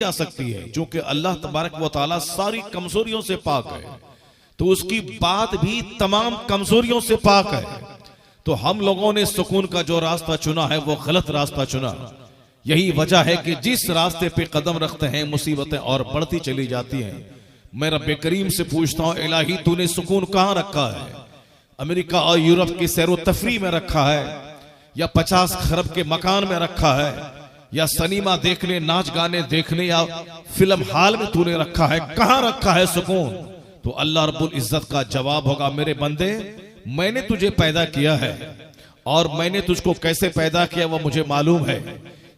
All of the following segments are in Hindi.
जा सकती है, क्योंकि अल्लाह तबारक व तआला सारी कमजोरियों से पाक है, तो उसकी बात भी तमाम कमजोरियों से पाक है। तो हम लोगों ने सुकून का जो रास्ता चुना है वो गलत रास्ता चुना। यही वजह है कि जिस रास्ते पे कदम रखते हैं मुसीबतें और बढ़ती चली जाती हैं। मैं रब्बे करीम से पूछता हूं, इलाही तूने सुकून कहां रखा है? अमेरिका और यूरोप की सैरो तफरी में रखा है, या 50 खरब के मकान में रखा है, या सिनेमा देखने, नाच गाने देखने, या फिल्म हॉल में तूने रखा है? कहां रखा है सुकून? तो अल्लाह रब्बुल इज्जत का जवाब होगा, मेरे बंदे मैंने तुझे पैदा किया है और मैंने तुझको कैसे पैदा किया वो मुझे मालूम है।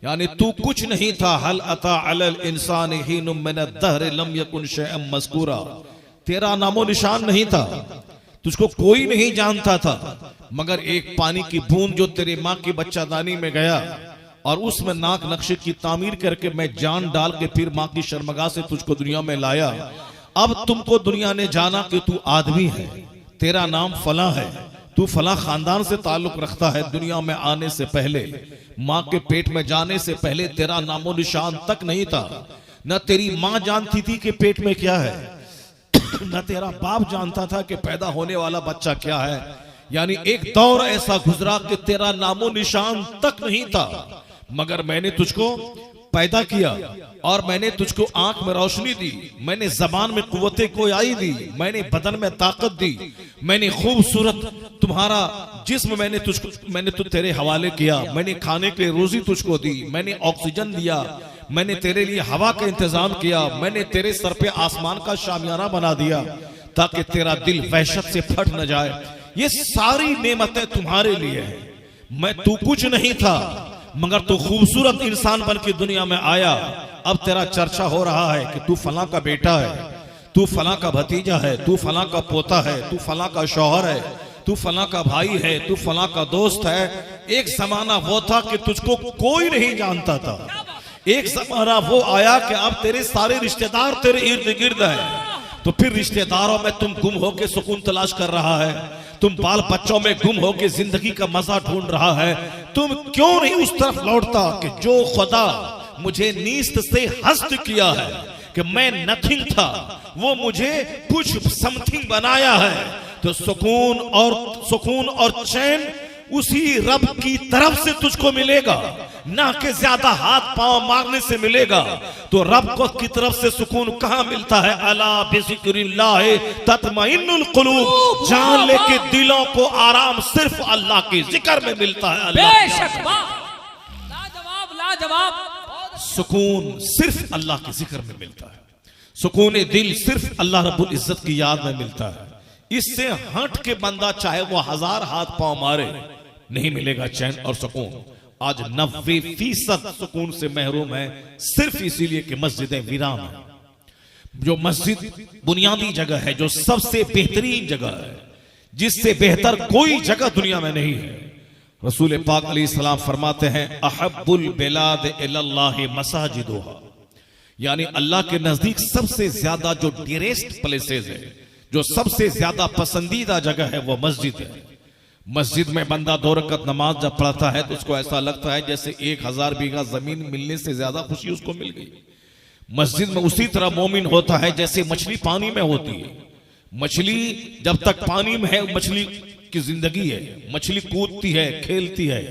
यानी तू कुछ नहीं था। हल अता अलल इंसान हीनुम मिनद दहर लम यकुन शैअन मज़कूरा, तेरा नामो निशान नहीं था, तुझको कोई नहीं जानता था, मगर एक पानी की बूंद जो तेरी माँ की बच्चादानी में गया और उसमें नाक नक्शे की तामीर करके मैं जान डाल के फिर माँ की शर्मगाह से तुझको दुनिया में लाया। अब तुमको दुनिया ने जाना कि तू आदमी है, तेरा नाम फला है, तू फला खानदान से ताल्लुक रखता है। दुनिया में आने से पहले, माँ के पेट में जाने से पहले तेरा नामो निशान तक नहीं था। न तेरी माँ जानती थी कि पेट में क्या है, न तेरा बाप जानता था कि पैदा होने वाला बच्चा क्या है। यानी एक दौर ऐसा गुजरा कि तेरा नामो निशान तक नहीं था, मगर मैंने तुझको पैदा किया और मैंने तुझको आंख में रोशनी दी, मैंने जबान में कुव्वते गोयाई दी, मैंने बदन में ताकत दी, मैंने खूबसूरत तुम्हारा जिस्म मैंने तो तेरे हवाले किया, मैंने खाने के लिए रोजी तुझको दी, मैंने ऑक्सीजन दिया, मैंने तेरे लिए हवा का इंतजाम किया, मैंने तेरे सर पे आसमान का शामियाना बना दिया ताकि तेरा दिल वहशत से फट न जाए। ये सारी नेमतें तुम्हारे लिए है। तू कुछ नहीं था, मगर तू खूबसूरत इंसान बन के दुनिया में आया। अब तेरा चर्चा हो रहा है कि तू फला का बेटा है, तू फला का भतीजा है, तू फला का पोता है, तू फला का शौहर है, तू फला का भाई है, तू फला का दोस्त है। एक जमाना वो था कि तुझको कोई नहीं जानता था। एक जमाना वो आया कि अब तेरे सारे रिश्तेदार तेरे इर्द गिर्द हैं। तो फिर रिश्तेदारों में तुम गुम होके सुकून तलाश कर रहा है, तुम बाल बच्चों में गुम होके जिंदगी का मजा ढूंढ रहा है। तुम क्यों नहीं उस तरफ लौटता कि जो खुदा मुझे नीस्त से हस्त किया है कि मैं नथिंग था, वो मुझे कुछ समथिंग बनाया है। तो सुकून और चैन उसी रब की तरफ से तुझको मिलेगा, ना कि ज्यादा हाथ पांव मारने से मिलेगा। तो रब को की तरफ से सुकून कहां मिलता है? अला बिज़िक्रिल्लाह तत्मइन्नुल कुलूब, जान लेके दिलों को आराम सिर्फ अल्लाह के जिक्र में मिलता है। बेशक, लाजवाब। सुकून सिर्फ अल्लाह के जिक्र में मिलता है, सुकून दिल सिर्फ अल्लाह रब्बुल इज्जत की याद में मिलता है। इससे हट के बंदा चाहे वो 1000 हाथ पांव मारे, नहीं मिलेगा चैन और सुकून। आज 90% सुकून से महरूम है, सिर्फ इसीलिए कि मस्जिदें वीरान हैं। जो मस्जिद बुनियादी जगह है, जो सबसे बेहतरीन जगह है, जिससे बेहतर कोई जगह दुनिया में नहीं है। रसूल पाक अलैहिस्सलाम फरमाते हैं, अहब्बुल बिलाद इलल्लाहि मसाजिदुहा, यानी अल्लाह के नजदीक सबसे ज्यादा जो डियरेस्ट प्लेसेस है, जो सबसे ज्यादा पसंदीदा जगह है, वो मस्जिद है। मस्जिद में बंदा 2 रकात नमाज जब पढ़ता है तो उसको ऐसा लगता है जैसे 1000 बीघा जमीन मिलने से ज्यादा खुशी उसको मिल गई। मस्जिद में उसी तरह मोमिन होता है जैसे मछली पानी में होती है। मछली जब तक पानी में है, मछली की जिंदगी है, मछली कूदती है, खेलती है,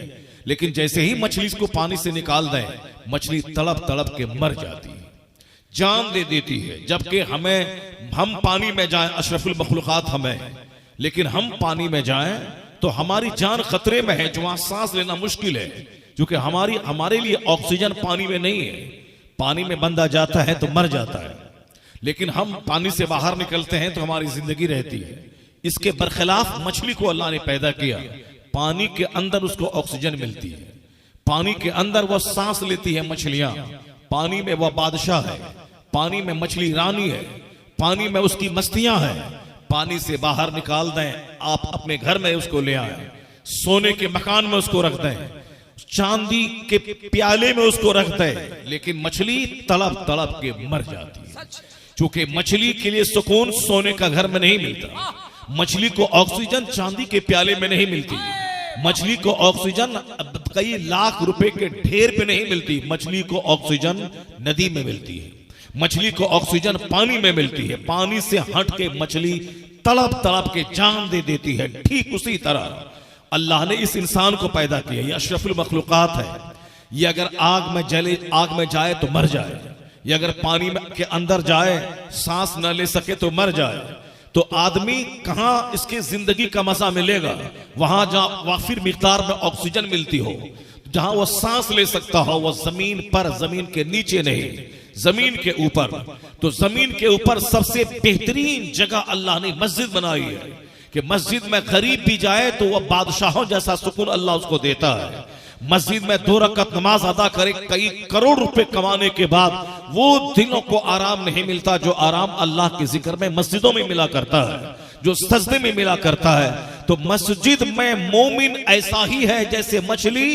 लेकिन जैसे ही मछली इसको पानी से निकाल दें, मछली तड़प तड़प के मर जाती है, जान दे देती है। जबकि हम पानी में जाएं, अशरफुल मखलूकात हमें, लेकिन हम पानी में जाएं तो हमारी जान खतरे में है, जो वहां सांस लेना मुश्किल है, क्योंकि हमारे लिए ऑक्सीजन पानी में नहीं है। पानी में बंदा जाता है तो मर जाता है, लेकिन हम पानी से बाहर निकलते हैं तो हमारी जिंदगी रहती है। इसके बरखिलाफ मछली को अल्लाह ने पैदा किया, पानी के अंदर उसको ऑक्सीजन मिलती है, पानी के अंदर वो सांस लेती है मछलियां, पानी में वह बादशाह है, पानी में मछली रानी है, पानी में उसकी मस्तियां हैं। पानी से बाहर निकाल दें, आप अपने घर में उसको ले आए, सोने के मकान में उसको रख दें, चांदी के प्याले में उसको रख दें, लेकिन मछली तड़प तड़प के मर जाती है। क्योंकि मछली के लिए सुकून सोने का घर में नहीं मिलता, मछली को ऑक्सीजन चांदी के प्याले में नहीं मिलती, मछली को ऑक्सीजन कई लाख रुपए के ढेर पे नहीं मिलती, मछली को ऑक्सीजन नदी में मिलती है, मछली को ऑक्सीजन पानी में मिलती है, पानी से हट के मछली तड़प तड़प के जान दे देती है। ठीक उसी तरह अल्लाह ने इस इंसान को पैदा किया, ये अशरफुल मखलूकात है। ये अगर आग में जले, आग में जाए तो मर जाए, ये अगर पानी में के अंदर जाए सांस न ले सके तो मर जाए। तो आदमी कहां इसके जिंदगी का मजा मिलेगा? वहां जहां वाफिर मिकदार में ऑक्सीजन मिलती हो, जहां वो सांस ले सकता हो, वो जमीन पर, जमीन के नीचे नहीं, जमीन के ऊपर। तो जमीन के ऊपर सबसे बेहतरीन जगह अल्लाह ने मस्जिद बनाई है कि मस्जिद में गरीब भी जाए तो वह बादशाहों जैसा सुकून अल्लाह उसको देता है। मस्जिद में 2 रकात नमाज अदा करे, कई करोड़ रुपए कमाने के बाद वो दिलों को आराम नहीं मिलता जो आराम अल्लाह के जिक्र में मस्जिदों में मिला करता है, जो सजदे में मिला करता है। तो मस्जिद में मोमिन ऐसा ही है जैसे मछली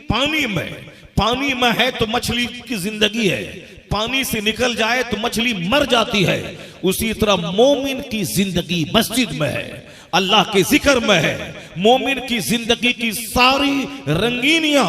पानी में है तो मछली की जिंदगी है, पानी से निकल जाए तो मछली मर जाती है। उसी तरह मोमिन की जिंदगी मस्जिद में है, अल्लाह के जिक्र में है। मोमिन की जिंदगी की सारी रंगीनियां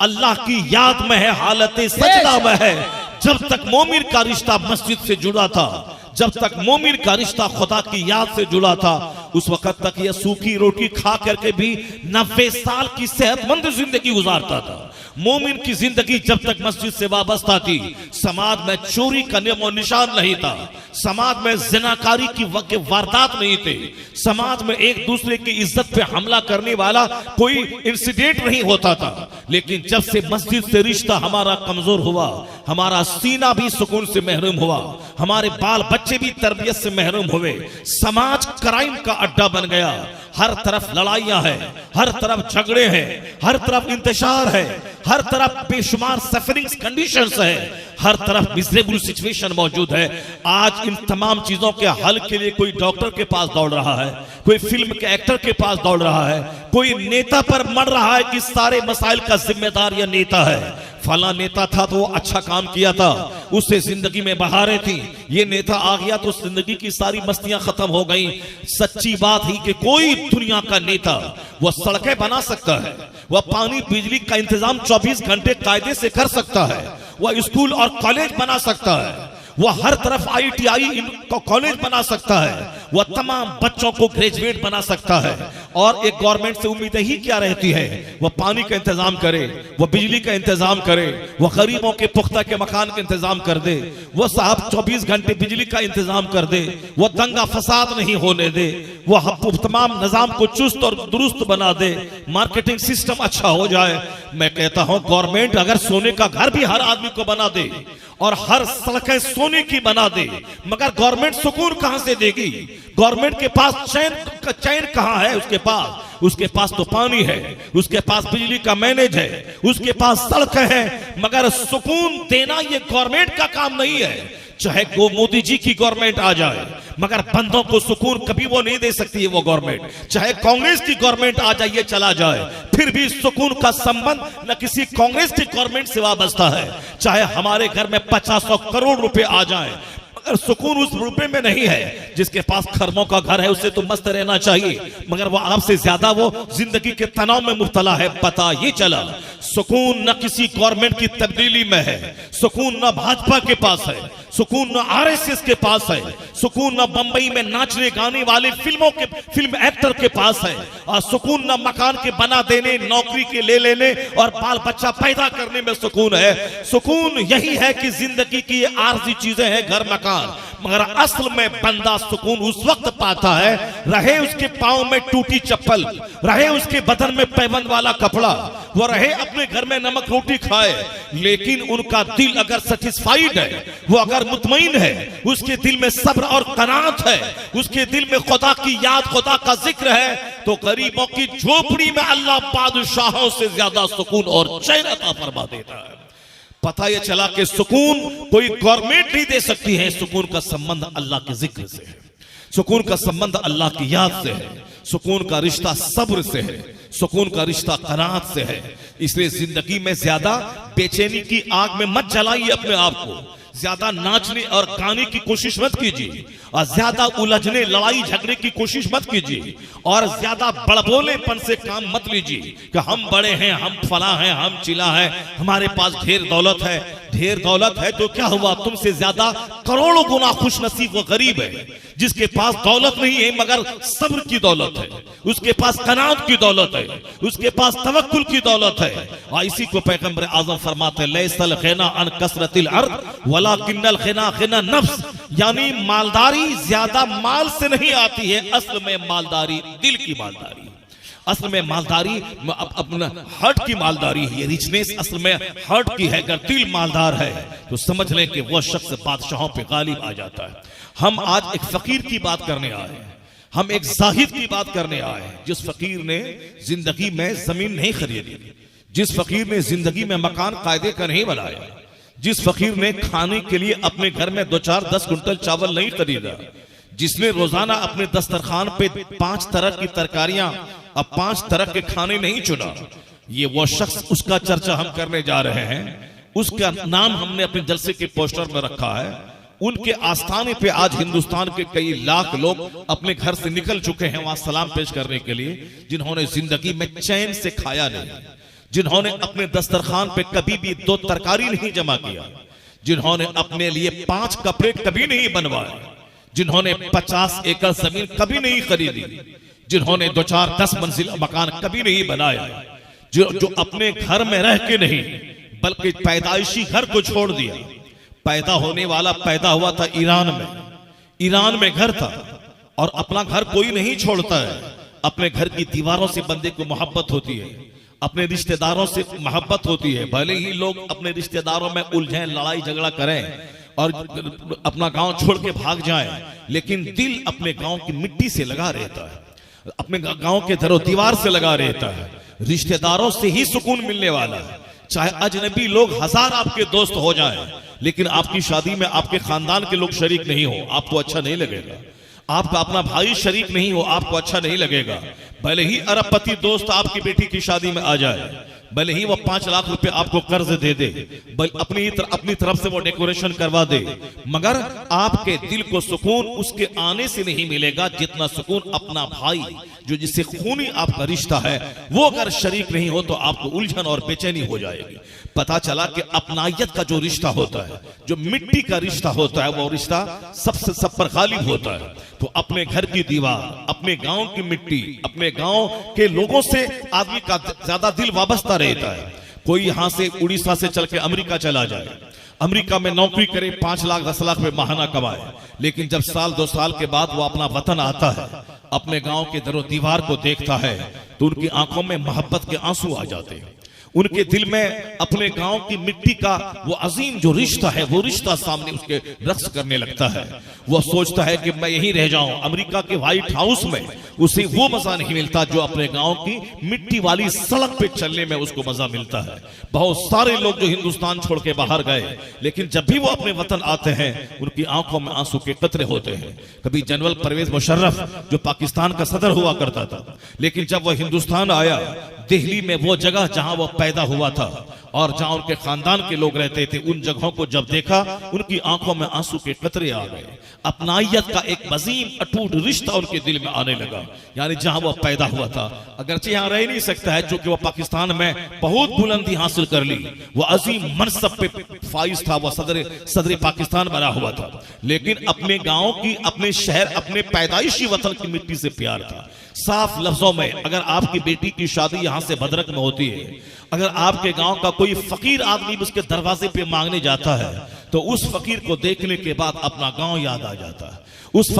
अल्लाह की याद में है, हालत सजदा में है। जब तक मोमिन का रिश्ता मस्जिद से जुड़ा था, जब तक मोमिन का रिश्ता खुदा की याद से जुड़ा था, उस वक्त तक यह सूखी रोटी खा करके भी 90 साल की सेहतमंद जिंदगी गुजारता था। मोमिन की जिंदगी जब तक मस्जिद से वाबस्ता थी, समाज में चोरी का नामो निशान नहीं था, समाज में जिनाकारी की वारदात नहीं थे, समाज में एक दूसरे की इज्जत पे हमला करने वाला कोई इंसिडेंट नहीं होता था। लेकिन जब से मस्जिद से रिश्ता हमारा कमजोर हुआ, हमारा सीना भी सुकून से महरूम हुआ, हमारे बाल बच्चे भी तरबियत से महरूम हुए, समाज क्राइम का अड्डा बन गया। हर तरफ लड़ाइयां हैं, हर तरफ झगड़े हैं, हर तरफ इंतशार है, हर तरफ बेशुमार सफरिंग्स कंडीशंस है, हर तरफ मिजरेबल सिचुएशन मौजूद है। आज इन तमाम चीजों के हल के लिए कोई डॉक्टर के पास दौड़ रहा है, कोई फिल्म के एक्टर के पास दौड़ रहा है, कोई नेता पर मर रहा है कि सारे मसाइल का जिम्मेदार यह नेता है। फला नेता था तो वो अच्छा काम किया था, उससे जिंदगी में बहारें थी, ये नेता आ गया तो जिंदगी की सारी मस्तियां खत्म हो गई। सच्ची बात ही कि कोई दुनिया का नेता वह सड़कें बना सकता है, वह पानी बिजली का इंतजाम 24 घंटे कायदे से कर सकता है, वह स्कूल और कॉलेज बना सकता है, वह हर तरफ ITI कॉलेज बना सकता है, वह तमाम बच्चों को ग्रेजुएट बना सकता है। और एक गवर्नमेंट से उम्मीद ही क्या रहती है? वह पानी का इंतजाम करे, वह बिजली का इंतजाम करे, वह गरीबों के पुख्ता के मकान का इंतजाम कर दे, वह साहब 24 घंटे बिजली का इंतजाम कर दे, वह दंगा फसाद नहीं होने दे, वह तमाम निजाम को चुस्त और दुरुस्त बना दे, मार्केटिंग सिस्टम अच्छा हो जाए। मैं कहता हूं गवर्नमेंट अगर सोने का घर भी हर आदमी को बना दे और हर सड़कें सोने की बना दे, मगर गवर्नमेंट सुकून कहां से देगी? गवर्नमेंट के पास चैन कहां है? उसके पास तो पानी है, उसके पास बिजली का मैनेज है, उसके पास सड़क है, मगर सुकून देना ये गवर्नमेंट का काम नहीं है। चाहे वो मोदी जी की गवर्नमेंट आ जाए, मगर बंदों को सुकून कभी वो नहीं दे सकती है वो गवर्नमेंट। चाहे कांग्रेस की गवर्नमेंट आ जाए, चला जाए, फिर भी सुकून का संबंध न किसी कांग्रेस की गवर्नमेंट से वाबस्ता है। चाहे हमारे घर में 50 करोड़ रुपए आ जाए, मगर सुकून उस रुपए में नहीं है। जिसके पास खरमों का घर है उसे तो मस्त रहना चाहिए, मगर वो आपसे ज्यादा वो जिंदगी के तनाव में मुब्तला है। पता ये चला सुकून न किसी गवर्नमेंट की तब्दीली में है, सुकून न भाजपा के पास है, सुकून न RSS के पास है, सुकून न बंबई में नाचने गाने वाले फिल्म एक्टर के पास है, और सुकून न मकान के बना देने, नौकरी के ले लेने और बाल बच्चा पैदा करने में सुकून है। सुकून यही है कि जिंदगी की ये आर्जी चीजें हैं, घर मकान, मगर असल में बंदा सुकून उस वक्त पाता है, रहे उसके पांव में टूटी चप्पल, रहे उसके बदन में पैबंद वाला कपड़ा, वो रहे अपने घर में नमक रोटी खाए, लेकिन उनका दिल अगर सेटिस्फाइड है, वो अगर मुतमईन है, उसके दिल में सब्र और कनात है, उसके दिल में खुदा की याद, खुदा का जिक्र है, तो गरीबों की झोपड़ी में अल्लाह बादशाहों से ज्यादा सुकून और चैन अता फरमा देता है। पता यह चला कि सुकून कोई गवर्नमेंट नहीं दे सकती है। सुकून का संबंध अल्लाह के जिक्र से है, सुकून का संबंध अल्लाह की याद से है, सुकून का रिश्ता सब्र से है, सुकून का रिश्ता कनात से है। इसलिए जिंदगी में ज्यादा बेचैनी की आग में मत जलाइए अपने आप को, ज्यादा नाचने और गाने की कोशिश मत कीजिए, और ज्यादा उलझने लड़ाई झगड़े की कोशिश मत कीजिए, और ज्यादा बड़बोलेपन से काम मत लीजिए कि हम बड़े हैं, हम फला हैं, हम चिला हैं, हमारे पास ढेर दौलत है, ढेर दौलत है तो क्या हुआ, तुमसे ज्यादा करोड़ों गुना खुश नसीब वो गरीब है जिसके पास दौलत नहीं है मगर सब्र की दौलत है, उसके पास कनात की दौलत है, उसके पास तवक्कुल की दौलत है। और इसी को पैगंबर आज़म फरमाते हैं लैसल ग़िना अन कसरतिल अर्द वलाकिन्नल ग़िना ग़िना नफ्स, यानी मालदारी ज्यादा माल से नहीं आती है, असल में मालदारी दिल की मालदारी, असल में मालदारी अपना हार्ट की मालदारी है। रिचनेस असल में हार्ट की है। अगर दिल मालदार है तो समझ लें कि वह शख्स बादशाहों पे गालिब आ जाता है। हम आज एक फकीर की बात करने आए हैं, हम एक जाहिद की बात करने आए हैं, जिस फकीर ने जिंदगी में जमीन नहीं खरीदी, जिस फकीर ने जिंदगी में मकान कायदे का नहीं बनाया, जिस फकीर ने खाने के लिए अपने घर में 2-4-10 कुंटल चावल नहीं खरीदा, जिसने रोजाना अपने दस्तरखान पे 5 तरह की तरकारियां अब 5 तरह के खाने नहीं चुना, ये वो शख्स, उसका चर्चा हम करने जा रहे हैं। उसका नाम हमने अपने जलसे के पोस्टर में रखा है। उनके आस्थाने पे आज हिंदुस्तान के कई लाख लोग अपने घर से निकल चुके हैं वहां सलाम पेश करने के लिए, जिन्होंने जिंदगी में चैन से खाया नहीं, जिन्होंने अपने दस्तरखान पे कभी भी 2 तरकारी नहीं जमा किया, जिन्होंने अपने लिए 5 कपड़े कभी नहीं बनवाए, जिन्होंने 50 एकड़ जमीन कभी नहीं खरीदी, जिन्होंने 2-4-10 मंजिल मकान कभी नहीं बनाया, जो अपने घर में रह के नहीं बल्कि पैदाइशी घर को छोड़ दिया। पैदा होने वाला पैदा हुआ था ईरान में घर था, और अपना घर कोई नहीं छोड़ता है। अपने घर की दीवारों से बंदे को मोहब्बत होती है, अपने रिश्तेदारों से मोहब्बत होती है, भले ही लोग अपने रिश्तेदारों में उलझें, लड़ाई झगड़ा करें और अपना गांव छोड़ के भाग जाएं, लेकिन दिल अपने गांव की मिट्टी से लगा रहता है, अपने गांव के दरो दीवार से लगा रहता है। रिश्तेदारों से ही सुकून मिलने वाला है। चाहे अजनबी लोग 1000 आपके दोस्त हो जाएं, लेकिन आपकी शादी में आपके खानदान के लोग शरीक नहीं हो, आपको अच्छा नहीं लगेगा। आपका अपना भाई शरीक नहीं हो, आपको अच्छा नहीं लगेगा। भले ही अरबपति दोस्त आपकी बेटी की शादी में आ जाए, भले ही वो 5 लाख रुपए आपको कर्ज दे दे, अपनी तरफ से वो डेकोरेशन करवा दे, मगर आपके दिल को सुकून उसके आने से नहीं मिलेगा जितना सुकून अपना भाई जो जिससे खूनी आपका रिश्ता है वो अगर शरीक नहीं हो तो आपको उलझन और बेचैनी हो जाएगी। पता चला कि अपनायत का जो रिश्ता होता है, जो मिट्टी का रिश्ता होता है, वो रिश्ता सब पर गालिब होता है। तो अपने घर की दीवार, अपने गांव की मिट्टी, अपने गांव के लोगों से आदमी का ज्यादा दिल वाबस्ता रहता है। कोई यहां से उड़ीसा से चल के अमेरिका चला जाए, अमेरिका में नौकरी करे, 5 लाख 10 लाख में महाना कमाए, लेकिन जब 1-2 साल के बाद वो अपना वतन आता है, अपने गांव के दरो दीवार को देखता है तो उनकी आंखों में मोहब्बत के आंसू आ जाते हैं। उनके दिल में अपने गांव की मिट्टी का वो अजीम जो रिश्ता है, वो रिश्ता सामने उसके रक्स करने लगता है। वो सोचता है कि मैं यहीं रह जाऊं। अमेरिका के व्हाइट हाउस में उसे वो मजा नहीं मिलता जो अपने गांव की मिट्टी वाली सड़क पे चलने में उसको मजा मिलता है। बहुत सारे लोग जो हिंदुस्तान छोड़ के बाहर गए, लेकिन जब भी वो अपने वतन आते हैं उनकी आंखों में आंसू के कतरे होते हैं। कभी जनरल परवेज मुशर्रफ जो पाकिस्तान का सदर हुआ करता था, लेकिन जब वह हिंदुस्तान आया, दिल्ली में वो जगह जहां वो पैदा हुआ था और जहां उनके खानदान के लोग रहते थे, उन जगहों को जब देखा उनकी आंखों में आंसू के कतरे आ गए। अपनायत का एक वसीम अटूट रिश्ता उनके दिल में आने लगा। यानी जहां वो पैदा हुआ था, अगरचे यहां रह नहीं सकता है चूंकि वो पाकिस्तान में बहुत बुलंदी हासिल कर ली, वो अजीम मनसब पे फाइज था, वो सदर पाकिस्तान बना हुआ था, लेकिन अपने गांव की, अपने शहर, अपने पैदाइशी वतन की मिट्टी से प्यार था। साफ लफ्जों में अगर आपकी बेटी की शादी यहां से भद्रक में होती है, अगर आपके गांव का कोई फकीर आदमी उसके दरवाजे पे मांगने जाता है तो उस फकीर को देखने के बाद अपना गांव याद आ जाता है। उस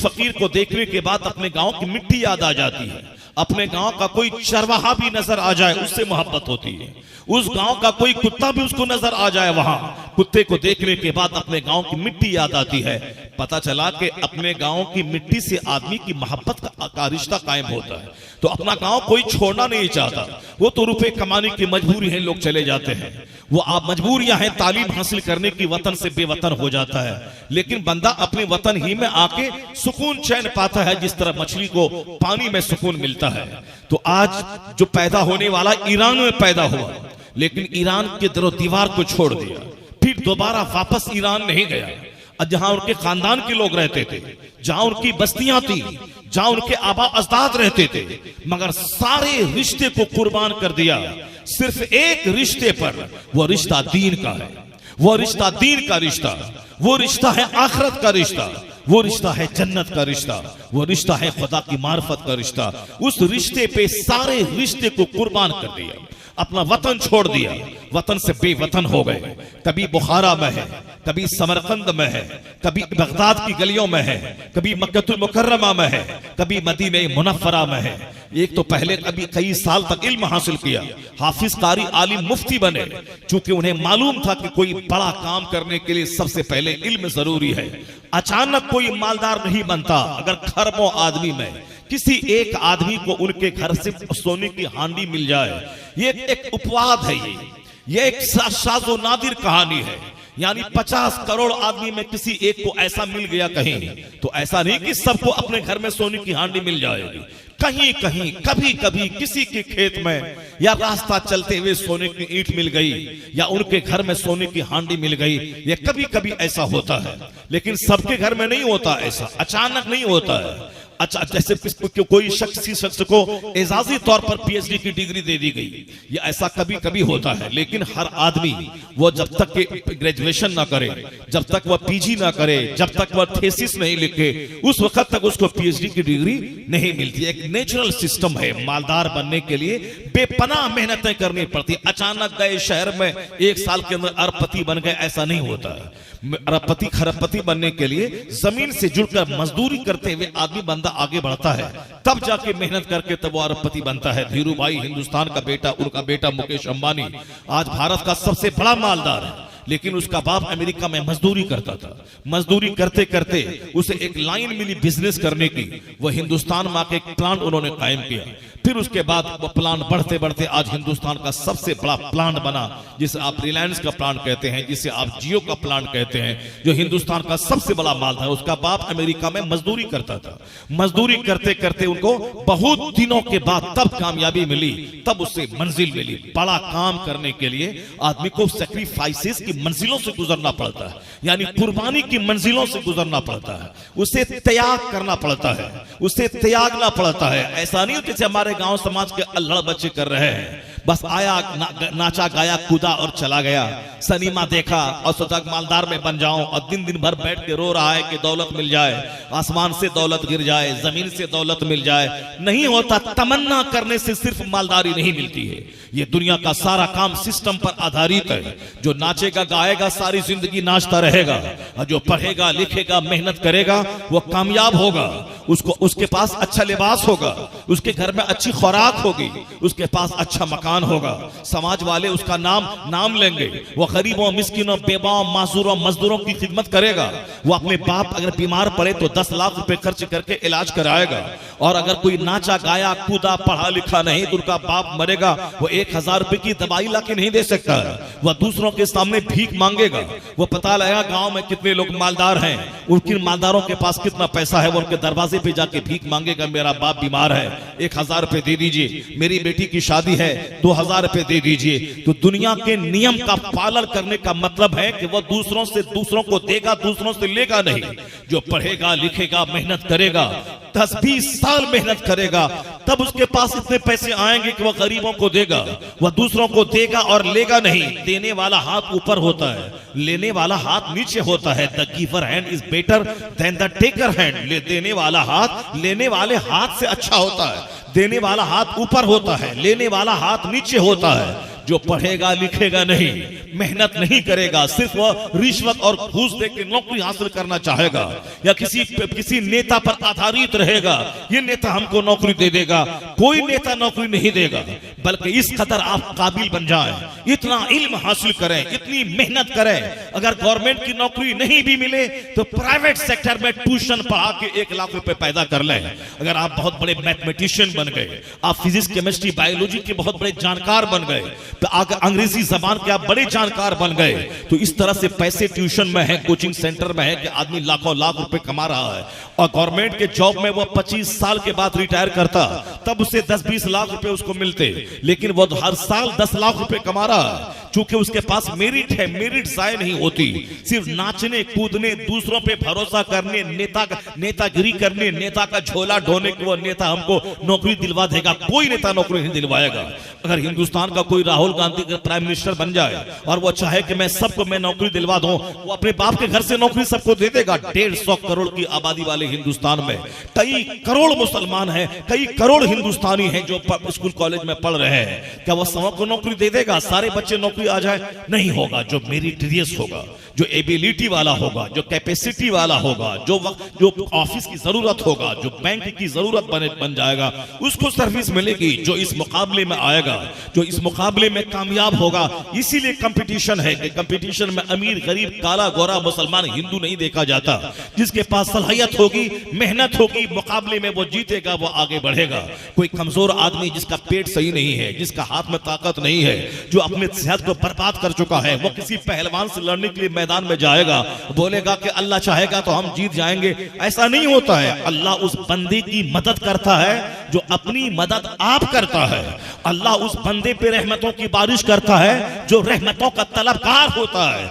फकीर को देखने के बाद अपने गांव की मिट्टी याद आ जाती है। अपने गांव का कोई चरवाहा भी नजर आ जाए उससे मोहब्बत होती है। उस गांव का कोई कुत्ता भी उसको नजर आ जाए, वहां कुत्ते को देखने के बाद अपने गांव की मिट्टी याद आती है। पता चला कि अपने गांव की मिट्टी से आदमी की मोहब्बत का रिश्ता कायम होता है। तो अपना गांव कोई छोड़ना नहीं चाहता। वो तो रुपए कमाने की मजबूरी है, लोग चले जाते हैं। वो आप मजबूरियां हैं, तालीम हासिल करने की, वतन से बेवतन हो जाता है। लेकिन बंदा अपने वतन ही में आके सुकून चैन पाता है, जिस तरह मछली को पानी में सुकून मिलता है। तो आज जो पैदा होने वाला ईरान में पैदा हुआ, लेकिन ईरान के दरो दीवार को छोड़ दिया, फिर दोबारा वापस ईरान नहीं गया। जहां उनके खानदान के लोग रहते थे, जहां उनकी बस्तियां थी, जहां उनके आबा अजदाद रहते थे, मगर सारे रिश्ते को कुर्बान कर दिया, सिर्फ एक रिश्ते पर, वो रिश्ता दीन का है, वो रिश्ता दीन का रिश्ता, वो रिश्ता है आखिरत का रिश्ता, वो रिश्ता है जन्नत का रिश्ता, वो रिश्ता है खुदा की मार्फत का रिश्ता। उस रिश्ते पे सारे रिश्ते को कुर्बान कर दिया, अपना वतन छोड़ दिया, वतन से बेवतन हो गए। कभी बुखारा में है, कभी समरकंद में है, कभी बगदाद की गलियों में है, कभी मक्कतुल मुकर्रमा में है, कभी मदीने मुनव्वरा में है। एक तो पहले कभी कई साल तक इल्म हासिल किया, हाफिज कारी आलिम मुफ्ती बने, चूंकि उन्हें मालूम था कि कोई बड़ा काम करने के लिए सबसे पहले इल्म जरूरी है। अचानक कोई मालदार नहीं बनता अगर खरबों आदमी में किसी एक आदमी को उनके घर से सोने की हांडी मिल जाए। ये एक उपवाद है, ये एक शाज़ो नादिर कहानी है। यानी 50 करोड़ आदमी में किसी एक को ऐसा मिल गया कहीं, तो ऐसा नहीं कि सबको अपने घर में सोने की हांडी मिल जाएगी। कहीं कहीं कभी कभी किसी के खेत में या रास्ता चलते हुए सोने की ईंट मिल गई, या उनके घर में सोने की हांडी मिल गई। ये कभी कभी ऐसा होता है, लेकिन सबके घर में नहीं होता, ऐसा अचानक नहीं होता है। अच्छा, जैसे कोई शख्स को एजाजी तौर पर पीएचडी की डिग्री दे दी गई, ये ऐसा कभी कभी होता है। लेकिन हर आदमी वो जब तक के ग्रेजुएशन ना करे, जब तक वह पीजी ना करे, जब तक वह थीसिस नहीं लिखे, उस वक्त तक उसको पीएचडी की डिग्री नहीं मिलती। एक नेचुरल सिस्टम है, मालदार बनने के लिए बेपनाह मेहनतें करनी पड़ती। अचानक गए शहर में 1 साल के अंदर अरबपति बन गए, ऐसा नहीं होता है। अरबपति खरबपति बनने के लिए जमीन से जुड़कर मजदूरी करते हुए आदमी बंदा आगे बढ़ता है, तब जाके मेहनत करके तब वो अरबपति बनता है। धीरू भाई हिंदुस्तान का बेटा, उनका बेटा मुकेश अंबानी आज भारत का सबसे बड़ा मालदार है, लेकिन उसका बाप अमेरिका में मजदूरी करता था। मजदूरी करते करते उसे एक लाइन मिली बिजनेस करने की, वो हिंदुस्तान में आके एक प्लांट उन्होंने कायम किया। फिर उसके बाद वो प्लांट बढ़ते बढ़ते आज हिंदुस्तान का सबसे बड़ा प्लांट बना, जिसे आप रिलायंस का प्लांट कहते हैं, जिसे आप जियो का प्लांट कहते हैं, जो हिंदुस्तान का सबसे बड़ा माल था। उसका बाप अमेरिका में मजदूरी करता था। मजदूरी करते करते उनको बहुत दिनों के बाद तब कामयाबी मिली, तब उससे मंजिल मिली। बड़ा काम करने के लिए आदमी को सैक्रिफाइसेस की मंजिलों से गुजरना पड़ता है, यानी कुर्बानी की मंजिलों से गुजरना पड़ता है, उसे त्याग करना पड़ता है, उसे त्यागना पड़ता है। ऐसा नहीं जैसे हमारे गांव समाज के अल्हड़ बच्चे कर रहे हैं, बस आया नाचा गाया कूदा और चला गया, सिनेमा देखा और सोचा मालदार में बन जाऊं, और दिन दिन भर बैठ के रो रहा है कि दौलत मिल जाए, आसमान से दौलत गिर जाए, जमीन से दौलत मिल जाए। नहीं होता। तमन्ना करने से सिर्फ मालदारी नहीं मिलती है। ये दुनिया का सारा काम सिस्टम पर आधारित है। जो नाचेगा गाएगा सारी जिंदगी नाचता रहेगा, और जो पढ़ेगा लिखेगा मेहनत करेगा वो कामयाब होगा। उसको उसके पास अच्छा लिबास होगा, उसके घर में अच्छी खुराक होगी, उसके पास अच्छा मकान होगा, समाज वाले उसका नाम लेंगे। वो गरीबों, मिस्किनों, बेवाओं, मासूरों, मजदूरों की खिदमत करेगा। वो अपने बाप अगर बीमार पड़े तो 10 लाख रुपए खर्च करके इलाज कराएगा। और अगर कोई नाचा गाया कूदा पढ़ा लिखा नहीं तो उनका बाप मरेगा, वो 1000 रुपए की दवाई ला के नहीं दे सकता है, वह दूसरों के सामने भीख मांगेगा। वो पता लगा गांव में कितने लोग मालदार हैं, उनके मालदारों के पास कितना पैसा है, वो उनके दरवाजे पे जाके भीख मांगेगा। मेरा बाप बीमार है, 1000 रुपए दे दीजिए, मेरी बेटी की शादी है, 2000 रुपए दे दीजिए। तो दुनिया के नियम का पालन करने का मतलब है कि वह दूसरों को देगा, दूसरों से लेगा नहीं। जो पढ़ेगा लिखेगा मेहनत करेगा, 10-20 साल मेहनत करेगा, तब उसके पास इतने पैसे आएंगे कि वह गरीबों को देगा। वह दूसरों को देगा और लेगा नहीं। देने वाला हाथ ऊपर होता है, लेने वाला हाथ नीचे होता है। The giver hand is better than the taker hand. देने वाला हाथ लेने वाले हाथ से अच्छा होता है। देने वाला हाथ ऊपर होता है, लेने वाला हाथ नीचे होता है। जो पढ़ेगा लिखेगा नहीं, मेहनत नहीं करेगा, सिर्फ वह रिश्वत और घूस देकर नौकरी हासिल करना चाहेगा, या किसी नेता पर आधारित रहेगा, ये नेता हमको नौकरी दे देगा, कोई नेता नौकरी नहीं देगा। बल्कि इस कदर आप काबिल बन जाएं, इतना इल्म हासिल करें, इतनी मेहनत करें। अगर गवर्नमेंट की नौकरी नहीं भी मिले तो प्राइवेट सेक्टर में ट्यूशन पढ़ा के 1 लाख रुपए पैदा कर लें। अगर आप बहुत बड़े मैथमेटिशियन बन गए, आप फिजिक्स केमिस्ट्री बायोलॉजी के बहुत बड़े जानकार बन गए, अंग्रेजी जबान के आप बड़े जानकार बन गए, तो इस तरह से पैसे ट्यूशन में है, कोचिंग सेंटर में है कि आदमी लाखों लाख रुपए कमा रहा है, और गवर्नमेंट के जॉब में वो 25 साल के बाद रिटायर करता तब उसे 10-20 लाख रुपए उसको मिलते, लेकिन वो हर साल 10 लाख रुपए कमा रहा है, चूंकि उसके पास मेरिट है। मेरिट जाय नहीं होती, सिर्फ नाचने कूदने, दूसरों पे भरोसा करने, नेतागिरी करने, नेता का झोला ढोने के वो नेता हमको नौकरी दिलवा देगा, कोई नेता नौकरी नहीं दिलवाएगा। अगर हिंदुस्तान का कोई राहुल गांधी का प्राइम मिनिस्टर बन जाए और वो चाहे कि मैं सबको मैं नौकरी दिलवा दूं, वो अपने बाप के घर से नौकरी सबको दे देगा। 150 करोड़ की आबादी वाले हिंदुस्तान में कई करोड़ मुसलमान हैं, कई करोड़ हिंदुस्तानी हैं जो स्कूल कॉलेज में पढ़ रहे हैं, क्या वो सबको नौकरी दे देगा? सारे बच्चे नौकरी आ जाए? नहीं होगा। जो मेरिटरियस होगा, जो एबिलिटी वाला होगा, जो कैपेसिटी वाला होगा, जो ऑफिस की जरूरत होगा, जो बैंक की जरूरत बन जाएगा, उसको सर्विस मिलेगी। जो इस मुकाबले में आएगा, जो इस मुकाबले में कामयाब होगा, इसीलिए कंपटीशन है कि कंपटीशन में अमीर गरीब काला गोरा मुसलमान हिंदू नहीं देखा जाता। जिसके पास सलाहियत होगी, मेहनत होगी, मुकाबले में वो जीतेगा, वो आगे बढ़ेगा। कोई कमजोर आदमी जिसका पेट सही नहीं है, जिसका हाथ में ताकत नहीं है, जो अपने सेहत को बर्बाद कर चुका है, वो किसी पहलवान से लड़ने के लिए मैदान में जाएगा, बोलेगा कि अल्लाह चाहेगा तो हम जीत जाएंगे। ऐसा नहीं होता है। अल्लाह उस बंदे की मदद करता है जो अपनी मदद आप करता है। अल्लाह उस बंदे पे रहमतों की बारिश करता है जो रहमतों का तलबगार होता है।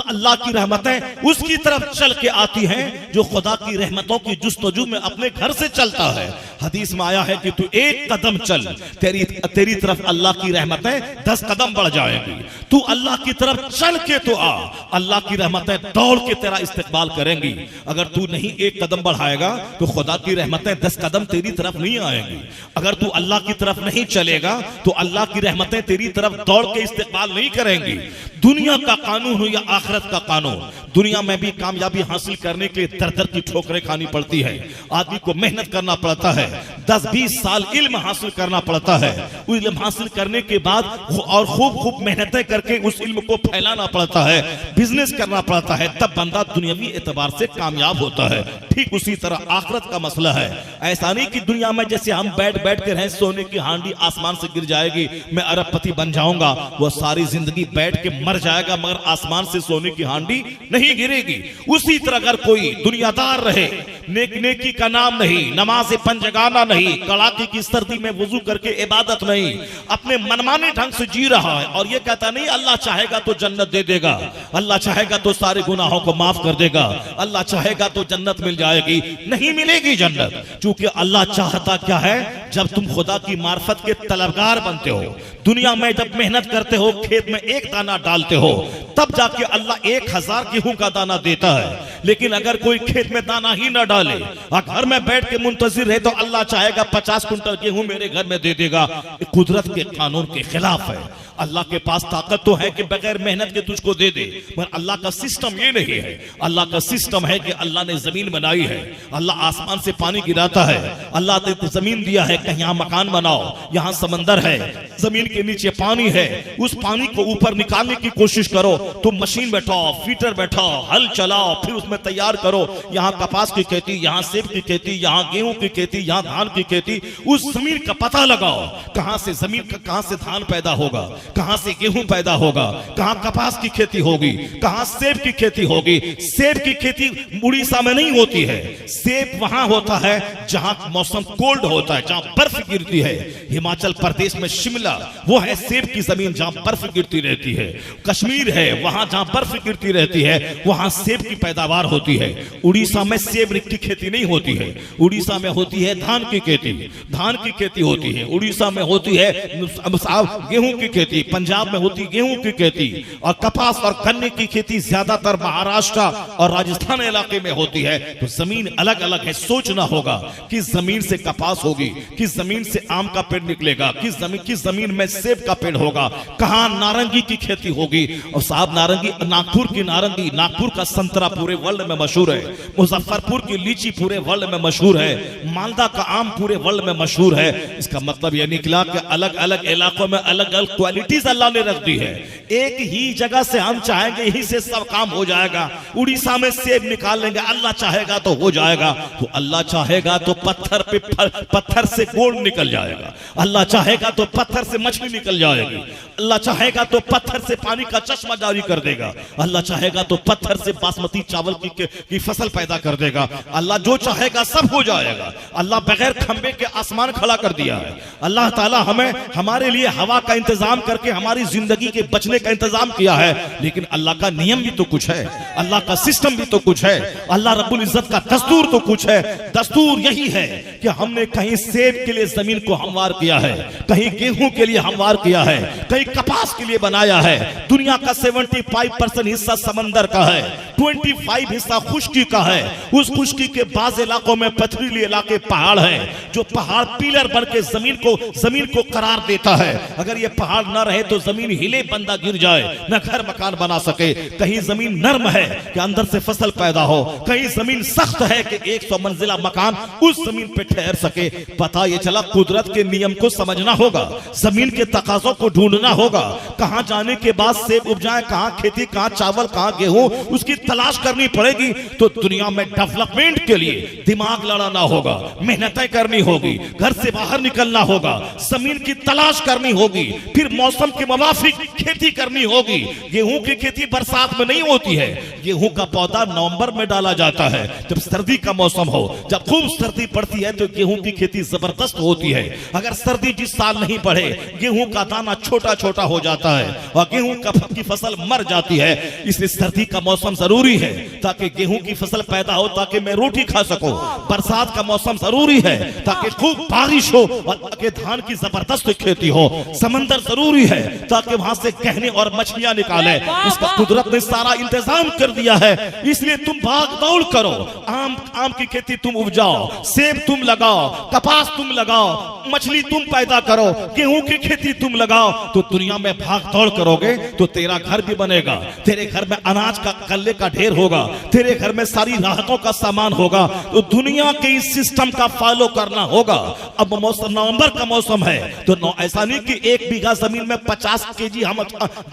अल्लाह की रहमतें उसकी तरफ चल के आती हैं जो खुदा की रहमतों की जुस्तजू में अपने घर से चलता है। हदीस में आया है कि तू एक कदम चल, तेरी तरफ अल्लाह की रहमतें 10 कदम बढ़ जाएंगी। तू अल्लाह की तरफ चल के तो आ, अल्लाह की रहमतें दौड़ के तेरा इस्तकबाल करेंगी। अगर तू नहीं एक कदम बढ़ाएगा तो खुदा की रहमतें 10 कदम तेरी तरफ नहीं आएंगी। अगर तू अल्लाह की तरफ नहीं चलेगा तो अल्लाह की रहमतें तेरी तरफ दौड़ के इस्तकबाल नहीं करेंगी। दुनिया का कानून हो या आखिरत का कानून, दुनिया में भी कामयाबी हासिल करने के लिए दर-दर की ठोकरें खानी पड़ती है। आदमी को मेहनत करना पड़ता है, 10-20 साल इल्म हासिल करना पड़ता है। उस इल्म हासिल करने के बाद और खूब मेहनतें करके उस इल्म को फैलाना पड़ता है, बिजनेस करना पड़ता है, तब बंदा दुनियावी एतबार से कामयाब होता है। ठीक उसी तरह आखिरत का मसला है। ऐसा नहीं कि दुनिया में जैसे हम बैठ के रहें, सोने की हांडी आसमान से गिर जाएगी, मैं अरबपति बन जाऊंगा। वो सारी जिंदगी बैठ के मर जाएगा मगर आसमान से सोने की हांडी नहीं गिरेगी। उसी तरह अगर कोई दुनियादार रहे, नेकी का नाम नहीं, नमाज पंजगाना नहीं, कड़ाके की सर्दी में वुजू करके इबादत नहीं, अपने मनमाने ढंग से जी रहा है और ये कहता नहीं अल्लाह चाहेगा तो जन्नत दे देगा, अल्लाह चाहेगा तो सारे गुनाहों को माफ कर देगा, अल्लाह चाहेगा तो जन्नत मिल जाएगी, नहीं मिलेगी जन्नत। क्योंकि अल्लाह चाहता क्या है, जब तुम खुदा की मार्फत के तलबगार बनते हो, दुनिया में जब मेहनत करते हो, खेत में एक दाना डालते हो, तब जाके अल्लाह 1000 गेहूं का दाना देता है। लेकिन अगर कोई खेत में दाना ही ना डाले और घर में बैठ के मुंतजिर रहे तो अल्लाह चाहेगा 50 कुंटल गेहूं मेरे घर में दे देगा। कुदरत के कानून के खिलाफ है। अल्लाह के पास ताकत तो है कि बगैर मेहनत के तुझको दे दे, पर अल्लाह का सिस्टम ये नहीं है। अल्लाह का सिस्टम है कि अल्लाह ने जमीन बनाई है, अल्लाह आसमान से पानी गिराता है, अल्लाह ने जमीन दिया है कि यहाँ मकान बनाओ, यहाँ समंदर है, जमीन के नीचे पानी है, उस पानी को ऊपर निकालने की कोशिश करो, तुम मशीन बैठाओ, फीटर बैठाओ, हल चलाओ, फिर उसमें तैयार करो, यहाँ कपास की खेती, यहाँ सेब की खेती, यहाँ गेहूं की खेती, यहाँ धान की खेती। उस जमीन का पता लगाओ, कहां से जमीन का, कहां से धान पैदा होगा, कहां से गेहूं पैदा होगा, कहां कपास की खेती होगी, कहां सेब की खेती होगी। सेब की खेती उड़ीसा में नहीं होती है, सेब वहां होता है जहां मौसम कोल्ड होता है, जहां बर्फ गिरती है। हिमाचल प्रदेश में शिमला वो है सेब की जमीन जहां बर्फ गिरती रहती है। कश्मीर है वहां जहां बर्फ गिरती रहती है, वहां सेब की पैदावार होती है। उड़ीसा में सेब की खेती नहीं होती है, उड़ीसा में होती है धान की खेती, धान की खेती होती है। उड़ीसा में होती है गेहूं की खेती, पंजाब में होती गेहूं की खेती, और कपास और गन्ने की खेती ज्यादातर महाराष्ट्र और राजस्थान इलाके में होती है। तो जमीन अलग अलग है। सोचना होगा कि जमीन से कपास होगी, किस जमीन से आम का पेड़ निकलेगा, किस जमीन में सेब का पेड़ होगा, कहां नारंगी की खेती होगी। और साहब नारंगी, नागपुर की नारंगी, नागपुर का संतरा पूरे वर्ल्ड में मशहूर है, मुजफ्फरपुर की लीची पूरे वर्ल्ड में मशहूर है, मालदा का आम पूरे वर्ल्ड में मशहूर है। इसका मतलब यह निकला कि अलग अलग इलाकों में अलग अलग क्वालिटी क्वालिटीज अल्लाह ने रख दी है। एक ही जगह से हम चाहेंगे यहीं से सब काम हो जाएगा, उड़ीसा में सेब निकाल लेंगे, अल्लाह चाहेगा तो हो जाएगा। तो अल्लाह चाहेगा तो पत्थर से गोल्ड निकल जाएगा, अल्लाह चाहेगा तो पत्थर से मछली निकल जाएगी, अल्लाह चाहेगा तो पत्थर से पानी का चश्मा जारी कर देगा, अल्लाह चाहेगा तो पत्थर से बासमती चावल की फसल पैदा कर देगा। अल्लाह जो चाहेगा सब हो जाएगा। अल्लाह बगैर खंबे के आसमान खड़ा कर दिया है। अल्लाह ताला हमें हमारे लिए हवा का इंतजाम करके हमारी जिंदगी के बचने का इंतजाम किया है। लेकिन अल्लाह का नियम भी तो कुछ है, अल्लाह का सिस्टम भी तो कुछ है, अल्लाह रब्बुल इज्जत का दस्तूर तो कुछ है। दस्तूर यही है कि हमने कहीं सेब के लिए जमीन को हमवार किया है, कहीं गेहूं के लिए हमवार किया है, कहीं कपास के लिए बनाया है। दुनिया का 75% हिस्सा समंदर का है, 25 हिस्सा खुश्की का है। उस खुश्की के बाज इलाकों में पथरीले इलाके पहाड़ है, जो पहाड़ पिलर बन के जमीन को करार देता है। अगर ये पहाड़ न रहे तो जमीन हिले, बंदा गिर जाए, न घर मकान बना सके। कहीं जमीन नर्म है कि अंदर से फसल पैदा हो, कहीं जमीन सख्त है कि 100 मंजिला मकान उस जमीन पे ठहर सके। पता ये चला कुदरत के नियम को समझना होगा, जमीन के तकाजों को ढूंढना होगा। कहां जाने के बाद सेब उपजाए, कहां खेती, कहां चावल, कहां गेहूं, उसकी तलाश करनी पड़ेगी। तो दुनिया में डेवलपमेंट के लिए दिमाग लड़ाना होगा, मेहनतें करनी होगी, घर से बाहर निकलना होगा, जमीन की तलाश करनी होगी, फिर मौसम के मुताबिक खेती करनी होगी। गेहूं की खेती बरसात में नहीं होती है, गेहूं का पौधा नवंबर में डाला जाता है, जब सर्दी का मौसम हो। जब खूब सर्दी पड़ती है तो गेहूं की खेती जबरदस्त होती है। अगर सर्दी जिस साल नहीं पड़े, गेहूं का दाना छोटा छोटा हो जाता है और गेहूं की फसल मर जाती है। इसलिए सर्दी का मौसम जरूरी है ताकि गेहूं की फसल पैदा हो, ताकि मैं रोटी खा सकूं। बरसात का मौसम जरूरी है ताकि खूब बारिश हो और ताकि धान की जबरदस्त खेती हो। समंदर जरूरी है ताकि वहां से गहने और मछलियां निकाले। इसका कुदरत ने सारा इंतजाम कर दिया है। इसलिए तुम भाग दौड़ करो, आम की खेती तुम उपजाओ, सेब तुम लगाओ, कपास तुम लगाओ, मछली तुम पैदा करो, गेहूं की खेती तुम लगाओ। तो दुनिया में भाग दौड़ करोगे तो तेरा घर भी बनेगा, तेरे घर में अनाज का गल्ले का ढेर होगा, तेरे घर में सारी राहतों का सामान होगा। तो दुनिया के इस सिस्टम का फॉलो करना होगा। अब नवंबर का मौसम है तो ऐसा नहीं कि 1 बीघा जमीन में 50 केजी हम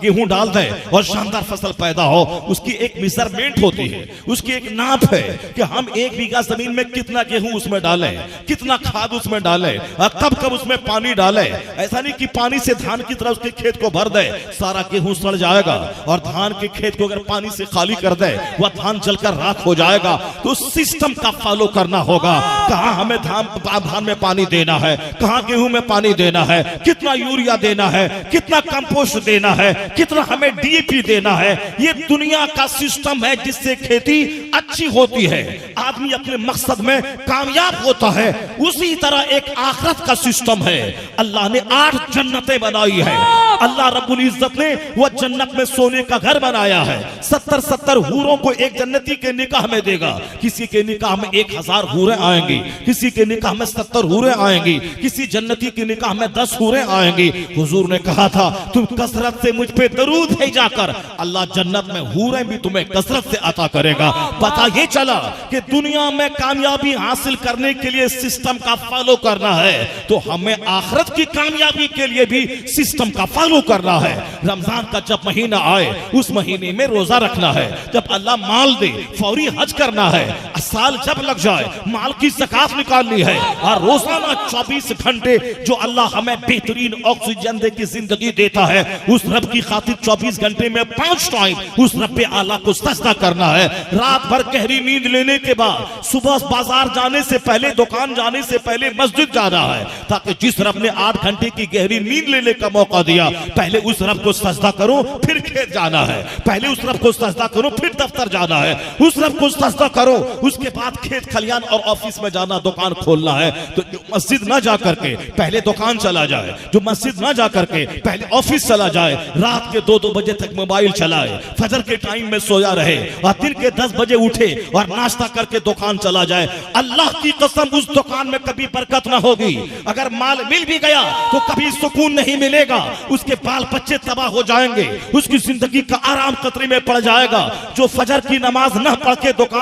गेहूं डाल दें और शानदार फसल पैदा हो। उसकी एक मेजरमेंट होती है, उसकी एक नाप है कि हम 1 बीघा जमीन में कितना गेहूं उसमें डालें, कितना खाद उसमें डालें, कब कब उसमें पानी डालें। ऐसा नहीं कि पानी से धान की तरह उसके खेत को भर दे, सारा गेहूं सड़ जाएगा। और धान के खेत को अगर पानी से खाली कर दे, वह धान जलकर राख हो जाएगा। तो सिस्टम का फॉलो करना होगा। कहां हमें धान में पानी देना है, कहां गेहूं में पानी देना है, कितना यूरिया देना है, कितना कंपोस्ट देना है, कितना हमें डीएपी देना है। ये दुनिया का सिस्टम है जिससे खेती अच्छी होती है, आदमी अपने मकसद में कामयाब होता है। उसी तरह एक आखिरत का सिस्टम है। अल्लाह ने 8 जन्नतें बनाई है। अल्लाह रब्बुल इज्जत ने वह जन्नत में सोने का घर बनाया है। 70 हूरों को एक जन्नती के निकाह में देगा। किसी के निकाह में 1000 हूरें आएंगी, किसी के निकाह में 70 हूरें आएंगी, किसी जन्नती के निकाह में 10 हूरें आएंगी। हुजूर ने कहा था तुम कसरत से मुझ पे दरूद भेजा कर, अल्लाह जन्नत में हूरें भी तुम्हें कसरत से अता करेगा। पता ये चला कि दुनिया में कामयाबी हासिल करने के लिए सिस्टम का फॉलो करना है, तो हमें आखिरत की कामयाबी के लिए भी सिस्टम का फॉलो करना है। रमजान का जब महीना आए उस महीने में रोजा रखना है। जब अल्लाह माल दे फौरी हज करना है। साल जब लग जाए माल की ज़कात निकालनी है। और रोजाना 24 घंटे जो अल्लाह हमें बेहतरीन ऑक्सीजन दे की जिंदगी देता है, उस रब की खातिर 24 घंटे में 5 टाइम उस रब्बे आला को सजदा करना है। रात भर गहरी नींद लेने के बाद सुबह बाजार जाने से पहले, दुकान जाने से पहले मस्जिद जाना है, ताकि जिस रब ने 8 घंटे की गहरी नींद लेने का मौका दिया, पहले उस रब को सजदा करो, फिर खेत जाना है। पहले उस रब को सजदा करो, फिर दफ्तर जाना है। उस रब को सजदा करो, उसके बाद खेत खलियान और ऑफिस में जाना, दुकान खोलना है। तो जो मस्जिद ना जा करके पहले दुकान चला जाए, जो मस्जिद ना जा करके पहले ऑफिस चला जाए, रात के 2-2 बजे तक मोबाइल चलाए, फजर के टाइम में सोया रहे और दिन के 10 बजे उठे और नाश्ता करके दुकान चला जाए, अल्लाह की कसम उस दुकान में कभी बरकत ना होगी। अगर माल मिल भी गया तो कभी सुकून नहीं मिलेगा। उसके बाल बच्चे तबाह हो जाएंगे, उसकी जिंदगी का आराम खतरे में पड़ जाएगा। जो फजर की नमाज न पढ़ के दुकान